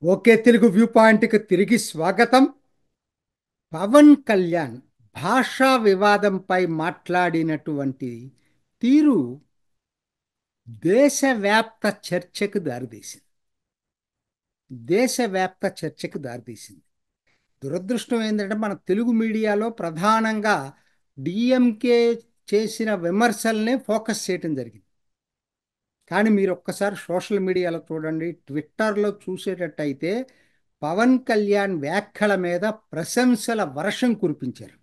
Okay Telugu view పాయింట్కి తిరిగి స్వాగతం. పవన్ కళ్యాణ్ భాషా వివాదంపై మాట్లాడినటువంటి తీరు దేశవ్యాప్త చర్చకు దారితీసింది. దేశవ్యాప్త చర్చకు దారితీసింది. దురదృష్టం ఏంటంటే మన తెలుగు మీడియాలో ప్రధానంగా డిఎంకే చేసిన విమర్శల్ని ఫోకస్ చేయటం జరిగింది. కానీ మీరు ఒక్కసారి సోషల్ మీడియాలో చూడండి, ట్విట్టర్లో చూసేటట్టయితే పవన్ కళ్యాణ్ వ్యాఖ్యల మీద ప్రశంసల వర్షం కురిపించారు.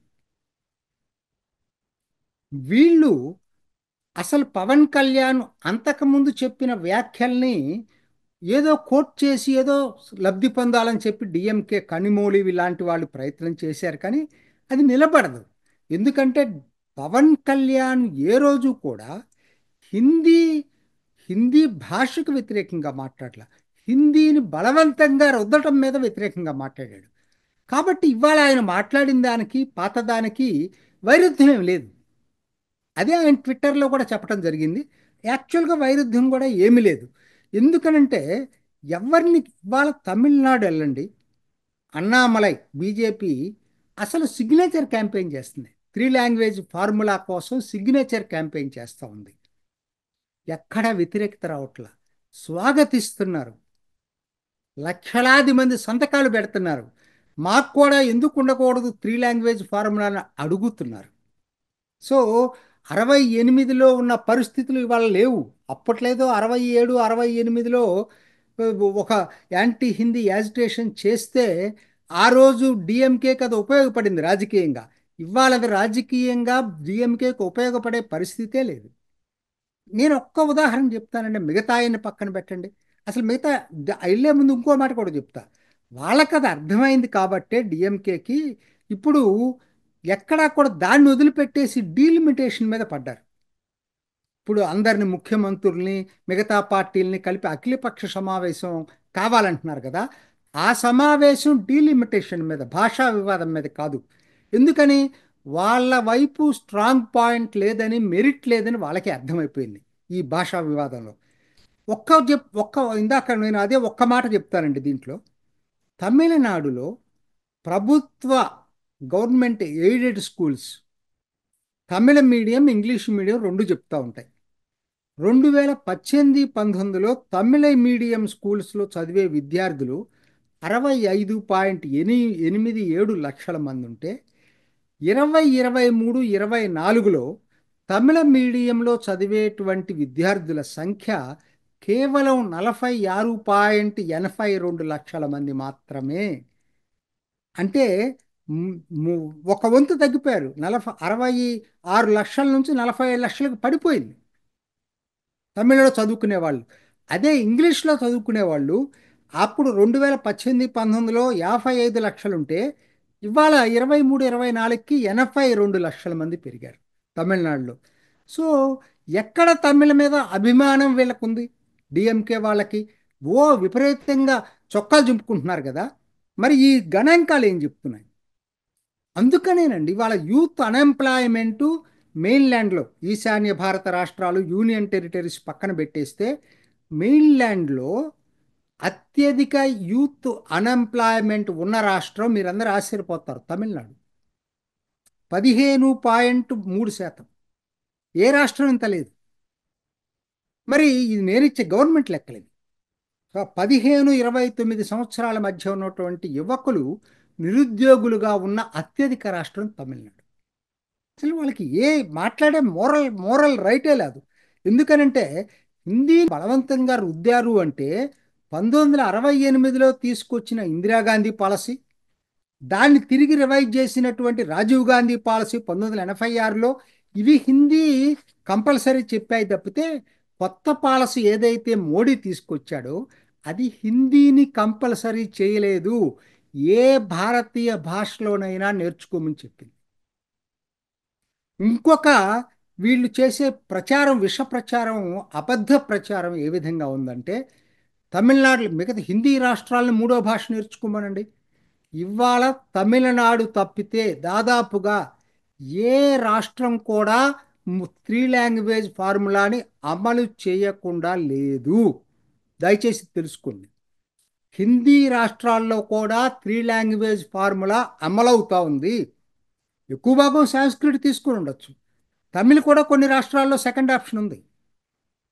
వీళ్ళు అసలు పవన్ కళ్యాణ్ అంతకుముందు చెప్పిన వ్యాఖ్యల్ని ఏదో కోట్ చేసి ఏదో లబ్ధి పొందాలని చెప్పి డిఎంకే కనిమోళి ఇలాంటి వాళ్ళు ప్రయత్నం చేశారు, కానీ అది నిలబడదు. ఎందుకంటే పవన్ కళ్యాణ్ ఏ రోజు కూడా హిందీ హిందీ భాషకు వ్యతిరేకంగా మాట్లాడలా, హిందీని బలవంతంగా రుద్దటం మీద వ్యతిరేకంగా మాట్లాడాడు. కాబట్టి ఇవాళ ఆయన మాట్లాడిన దానికి పాతదానికి వైరుధ్యం ఏం లేదు. అదే ఆయన ట్విట్టర్లో కూడా చెప్పడం జరిగింది. యాక్చువల్గా వైరుధ్యం కూడా ఏమీ లేదు. ఎందుకనంటే ఎవరిని ఇవాళ తమిళనాడు వెళ్ళండి, అన్నామలై బీజేపీ అసలు సిగ్నేచర్ క్యాంపెయిన్ చేస్తుంది. 3 లాంగ్వేజ్ ఫార్ములా కోసం సిగ్నేచర్ క్యాంపెయిన్ చేస్తూ ఉంది. ఎక్కడా వ్యతిరేకత రావట్లా, స్వాగతిస్తున్నారు. లక్షలాది మంది సంతకాలు పెడుతున్నారు. మాకు కూడా ఎందుకు ఉండకూడదు 3 లాంగ్వేజ్ ఫార్ములాని అడుగుతున్నారు. సో 68లో ఉన్న పరిస్థితులు ఇవాళ లేవు. అప్పట్లేదో 67 68లో ఒక యాంటీ హిందీ యాజిటేషన్ చేస్తే ఆ రోజు డిఎంకేకి అది ఉపయోగపడింది రాజకీయంగా. ఇవాళ అది రాజకీయంగా డిఎంకేకి ఉపయోగపడే పరిస్థితే లేదు. నేను ఒక్క ఉదాహరణ చెప్తానండి, మిగతా ఆయన పక్కన పెట్టండి. అసలు మిగతా వెళ్ళే ముందు ఇంకో మాట కూడా చెప్తా. వాళ్ళకి అది అర్థమైంది కాబట్టే డిఎంకేకి ఇప్పుడు ఎక్కడా కూడా దాన్ని వదిలిపెట్టేసి డీలిమిటేషన్ మీద పడ్డారు. ఇప్పుడు అందరిని ముఖ్యమంత్రుల్ని మిగతా పార్టీల్ని కలిపి అఖిలపక్ష సమావేశం కావాలంటున్నారు కదా. ఆ సమావేశం డీలిమిటేషన్ మీద, భాషా వివాదం మీద కాదు. ఎందుకని? వాళ్ళ వైపు స్ట్రాంగ్ పాయింట్ లేదని, మెరిట్ లేదని వాళ్ళకి అర్థమైపోయింది ఈ భాషా వివాదంలో. ఒక్క ఇందాక నేను అదే ఒక్క మాట చెప్తానండి దీంట్లో. తమిళనాడులో ప్రభుత్వ గవర్నమెంట్ ఎయిడెడ్ స్కూల్స్ తమిళ మీడియం ఇంగ్లీష్ మీడియం రెండు చెప్తూ ఉంటాయి. 2018-19లో తమిళ మీడియం స్కూల్స్లో చదివే విద్యార్థులు 65.87 లక్షల మంది ఉంటే 2023-24లో తమిళ మీడియంలో చదివేటువంటి విద్యార్థుల సంఖ్య కేవలం 46.82 లక్షల మంది మాత్రమే. అంటే మ్, ము- ఒక వంతు తగ్గిపోయారు. 66 లక్షల నుంచి 45 లక్షలకు పడిపోయింది తమిళలో చదువుకునే వాళ్ళు. అదే ఇంగ్లీష్లో చదువుకునే వాళ్ళు అప్పుడు 2018-19లో 55 లక్షలుంటే ఇవాళ 23-24కి 82 లక్షల మంది పెరిగారు తమిళనాడులో. సో ఎక్కడ తమిళ మీద అభిమానం వీళ్ళకుంది? డిఎంకే వాళ్ళకి ఓ విపరీతంగా చొక్కాలు చింపుకుంటున్నారు కదా. మరి ఈ గణాంకాలు ఏం చెప్తున్నాయి? అందుకనేనండి వాళ్ళ యూత్ అన్ఎంప్లాయ్మెంటు మెయిన్ల్యాండ్లో, ఈశాన్య భారత రాష్ట్రాలు యూనియన్ టెరిటరీస్ పక్కన పెట్టేస్తే మెయిన్ల్యాండ్లో అత్యధిక యూత్ అన్ఎంప్లాయ్మెంట్ ఉన్న రాష్ట్రం మీరందరూ ఆశ్చర్యపోతారు, తమిళనాడు. 15.3%. ఏ రాష్ట్రం ఇంత లేదు. మరి ఇది నేనిచ్చే గవర్నమెంట్ లెక్కలేదు. 15-29 సంవత్సరాల మధ్య ఉన్నటువంటి యువకులు నిరుద్యోగులుగా ఉన్న అత్యధిక రాష్ట్రం తమిళనాడు. అసలు వాళ్ళకి మాట్లాడే మోరల్ రైటే లేదు. ఎందుకనంటే హిందీ బలవంతంగా రుద్దారు అంటే 1968లో తీసుకొచ్చిన ఇందిరాగాంధీ పాలసీ, దాన్ని తిరిగి రివైజ్ చేసినటువంటి రాజీవ్ గాంధీ పాలసీ 1986లో, ఇవి హిందీ కంపల్సరీ చెప్పాయి తప్పితే కొత్త పాలసీ ఏదైతే మోడీ తీసుకొచ్చాడో అది హిందీని కంపల్సరీ చేయలేదు. ఏ భారతీయ భాషలోనైనా నేర్చుకోమని చెప్పింది. ఇంకొక వీళ్ళు చేసే ప్రచారం, విష ప్రచారం, అబద్ధ ప్రచారం ఏ విధంగా ఉందంటే తమిళనాడు మిగతా హిందీ రాష్ట్రాలను మూడో భాష నేర్చుకోమనండి. ఇవాళ తమిళనాడు తప్పితే దాదాపుగా ఏ రాష్ట్రం కూడా 3 లాంగ్వేజ్ ఫార్ములాని అమలు చేయకుండా లేదు. దయచేసి తెలుసుకోండి. హిందీ రాష్ట్రాల్లో కూడా 3 లాంగ్వేజ్ ఫార్ములా అమలవుతా ఉంది. ఎక్కువ భాగం సాంస్క్రిట్ తీసుకుని ఉండొచ్చు. తమిళ్ కూడా కొన్ని రాష్ట్రాల్లో సెకండ్ ఆప్షన్ ఉంది.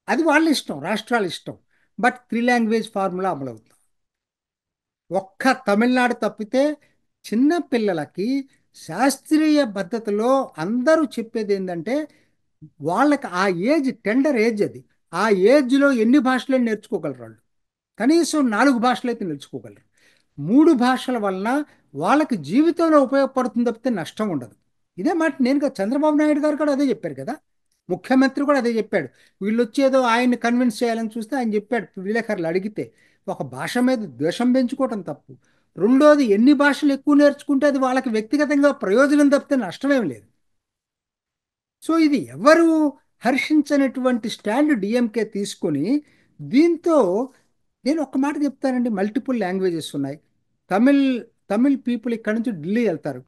అది వాళ్ళ ఇష్టం, రాష్ట్రాల ఇష్టం. బట్ 3 లాంగ్వేజ్ ఫార్ములా అమలవుతుంది. ఒక్క తమిళనాడు తప్పితే చిన్న పిల్లలకి శాస్త్రీయ పద్ధతిలో అందరూ చెప్పేది ఏంటంటే, వాళ్ళకి ఆ ఏజ్ టెండర్ ఏజ్ అది. ఆ ఏజ్లో ఎన్ని భాషలు నేర్చుకోగలరు వాళ్ళు? కనీసం 4 భాషలు అయితే నేర్చుకోగలరు. 3 భాషల వలన వాళ్ళకి జీవితంలో ఉపయోగపడుతుంది తప్పితే నష్టం ఉండదు. ఇదే మాట నేను కదా, చంద్రబాబు నాయుడు గారు కూడా అదే చెప్పారు కదా. ముఖ్యమంత్రి కూడా అదే చెప్పాడు. వీళ్ళు వచ్చేదో ఆయన్ని కన్విన్స్ చేయాలని చూస్తే ఆయన చెప్పాడు విలేకరులు అడిగితే, ఒక భాష మీద ద్వేషం పెంచుకోవటం తప్పు. రెండోది, ఎన్ని భాషలు ఎక్కువ నేర్చుకుంటే అది వాళ్ళకి వ్యక్తిగతంగా ప్రయోజనం తప్పితే నష్టమేం లేదు. సో ఇది ఎవరు హర్షించనటువంటి స్టాండ్ డిఎంకే తీసుకొని, దీంతో నేను ఒక్క మాట చెప్తానండి, మల్టిపుల్ లాంగ్వేజెస్ ఉన్నాయి. తమిళ్ తమిళ్ పీపుల్ ఇక్కడ నుంచి ఢిల్లీ వెళ్తారు.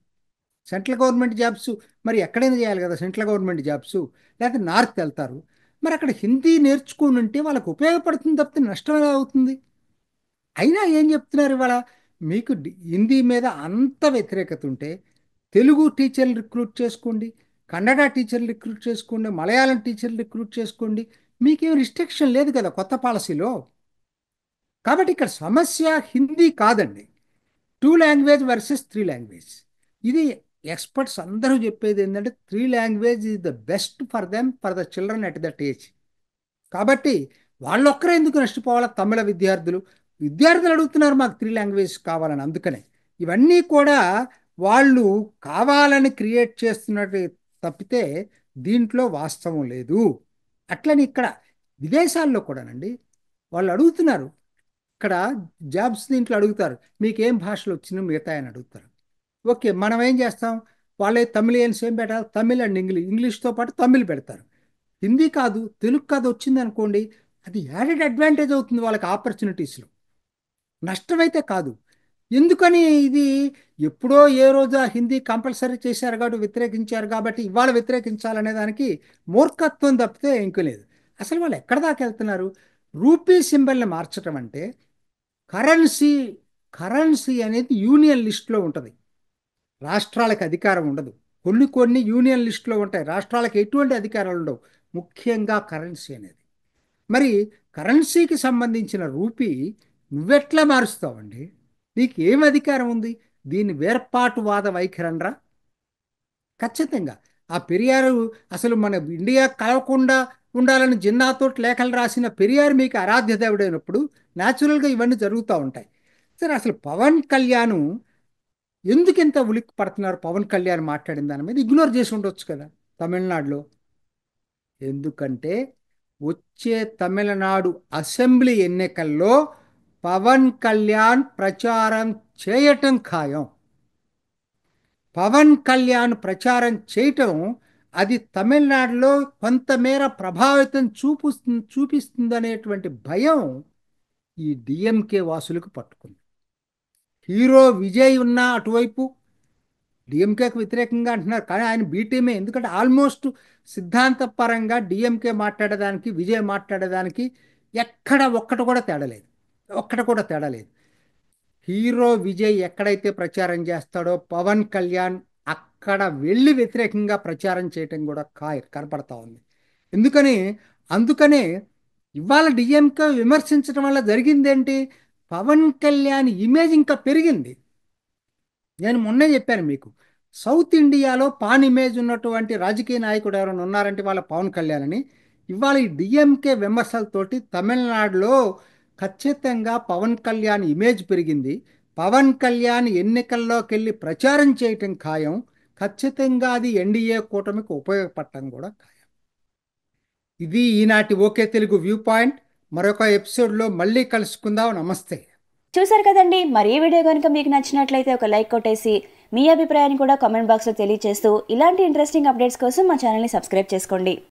సెంట్రల్ గవర్నమెంట్ జాబ్స్ మరి ఎక్కడైనా చేయాలి కదా, సెంట్రల్ గవర్నమెంట్ జాబ్స్. లేకపోతే నార్త్ వెళ్తారు. మరి అక్కడ హిందీ నేర్చుకుని ఉంటే వాళ్ళకు ఉపయోగపడుతుంది తప్పితే నష్టం ఎలా అవుతుంది? అయినా ఏం చెప్తున్నారు ఇవాళ, మీకు హిందీ మీద అంత వ్యతిరేకత ఉంటే తెలుగు టీచర్లు రిక్రూట్ చేసుకోండి, కన్నడ టీచర్లు రిక్రూట్ చేసుకోండి, మలయాళం టీచర్లు రిక్రూట్ చేసుకోండి. మీకేం రిస్ట్రిక్షన్ లేదు కదా కొత్త పాలసీలో. కాబట్టి ఇక్కడ సమస్య హిందీ కాదండి. 2 లాంగ్వేజ్ వర్సెస్ 3 లాంగ్వేజ్. ఇది ఎక్స్పర్ట్స్ అందరూ చెప్పేది ఏంటంటే 3 language is the best for them, for the children at that age. కాబట్టి వాళ్ళొక్కరే ఎందుకు నష్టపోవాలా? తమిళ విద్యార్థులు అడుగుతున్నారు మాకు 3 లాంగ్వేజ్ కావాలని. అందుకనే ఇవన్నీ కూడా వాళ్ళు కావాలని క్రియేట్ చేస్తున్నట్టు తప్పితే దీంట్లో వాస్తవం లేదు. అట్లని ఇక్కడ విదేశాల్లో కూడానండి వాళ్ళు అడుగుతున్నారు. ఇక్కడ జాబ్స్ దీంట్లో అడుగుతారు, మీకేం భాషలు వచ్చినా మిగతా అని అడుగుతారు. ఓకే, మనం ఏం చేస్తాం? వాళ్ళే తమిళియన్స్ ఏం పెట్టాలి? తమిళ్ అండ్ ఇంగ్లీష్తో పాటు తమిళ్ పెడతారు. హిందీ కాదు, తెలుగు కాదు వచ్చింది అనుకోండి, అది యాడెడ్ అడ్వాంటేజ్ అవుతుంది వాళ్ళకి ఆపర్చునిటీస్లో, నష్టమైతే కాదు. ఎందుకని ఇది ఎప్పుడో ఏ రోజు ఆ హిందీ కంపల్సరీ చేశారు కాబట్టి వ్యతిరేకించారు కాబట్టి ఇవాళ వ్యతిరేకించాలనే దానికి మూర్ఖత్వం తప్పితే ఇంకో లేదు. అసలు వాళ్ళు ఎక్కడ దాకా వెళ్తున్నారు? రూపీ సింబల్ని మార్చడం అంటే కరెన్సీ కరెన్సీ అనేది యూనియన్ లిస్ట్లో ఉంటుంది, రాష్ట్రాలకు అధికారం ఉండదు. కొన్ని కొన్ని యూనియన్ లిస్టులో ఉంటాయి, రాష్ట్రాలకు ఎటువంటి అధికారాలు ఉండవు, ముఖ్యంగా కరెన్సీ అనేది. మరి కరెన్సీకి సంబంధించిన రూపీ నువ్వెట్లా మారుస్తావండి? నీకు ఏం అధికారం ఉంది? దీన్ని వేర్పాటువాద వైఖరండ్రా. ఖచ్చితంగా ఆ పెరియారు అసలు మన ఇండియా కలవకుండా ఉండాలని జిన్నాతోటి లేఖలు రాసిన పెరియార్ మీకు ఆరాధ్య దేవుడైనప్పుడు న్యాచురల్గా ఇవన్నీ జరుగుతూ ఉంటాయి. సరే, అసలు పవన్ కళ్యాణ్ ఎందుకు ఇంత ఉలిక్కి పడుతున్నారు? పవన్ కళ్యాణ్ మాట్లాడిన దాని మీద ఇగ్నోర్ చేసి ఉండొచ్చు కదా తమిళనాడులో. ఎందుకంటే వచ్చే తమిళనాడు అసెంబ్లీ ఎన్నికల్లో పవన్ కళ్యాణ్ ప్రచారం చేయటం ఖాయం. పవన్ కళ్యాణ్ ప్రచారం చేయటం అది తమిళనాడులో కొంతమేర ప్రభావితం చూపిస్తుందనేటువంటి భయం ఈ డిఎంకే వాసులకు పట్టుకుంది. హీరో విజయ్ ఉన్న అటువైపు డిఎంకేకి వ్యతిరేకంగా అంటున్నారు, కానీ ఆయన బీటీమే. ఎందుకంటే ఆల్మోస్ట్ సిద్ధాంతపరంగా డిఎంకే మాట్లాడేదానికి విజయ్ మాట్లాడేదానికి ఎక్కడ ఒక్కటి కూడా తేడలేదు, ఒక్కటి కూడా తేడలేదు. హీరో విజయ్ ఎక్కడైతే ప్రచారం చేస్తాడో పవన్ కళ్యాణ్ అక్కడ వెళ్ళి వ్యతిరేకంగా ప్రచారం చేయటం కూడా కనపడతా ఉంది. అందుకనే ఇవాళ డిఎంకే విమర్శించడం వల్ల జరిగిందేంటి? పవన్ కళ్యాణ్ ఇమేజ్ ఇంకా పెరిగింది. నేను మొన్నే చెప్పాను మీకు, సౌత్ ఇండియాలో పాన్ ఇమేజ్ ఉన్నటువంటి రాజకీయ నాయకుడు ఎవరైనా ఉన్నారంటే వాళ్ళ పవన్ కళ్యాణ్ అని. ఇవాళ ఈ డిఎంకే విమర్శలతోటి తమిళనాడులో ఖచ్చితంగా పవన్ కళ్యాణ్ ఇమేజ్ పెరిగింది. పవన్ కళ్యాణ్ ఎన్నికల్లోకి వెళ్ళి ప్రచారం చేయటం ఖాయం. ఖచ్చితంగా అది ఎన్డీఏ కూటమికి ఉపయోగపడటం కూడా ఖాయం. ఇది ఈనాటి ఓకే తెలుగు వ్యూ పాయింట్. మరొక ఎపిసోడ్లో మళ్ళీ కలుసుకుందాం. నమస్తే. చూసారు కదండి, మరి ఈ వీడియో కనుక మీకు నచ్చినట్లయితే ఒక లైక్ కొట్టేసి మీ అభిప్రాయాన్ని కూడా కామెంట్ బాక్స్లో తెలియజేస్తూ ఇలాంటి ఇంట్రెస్టింగ్ అప్డేట్స్ కోసం మా ఛానల్ని సబ్స్క్రైబ్ చేసుకోండి.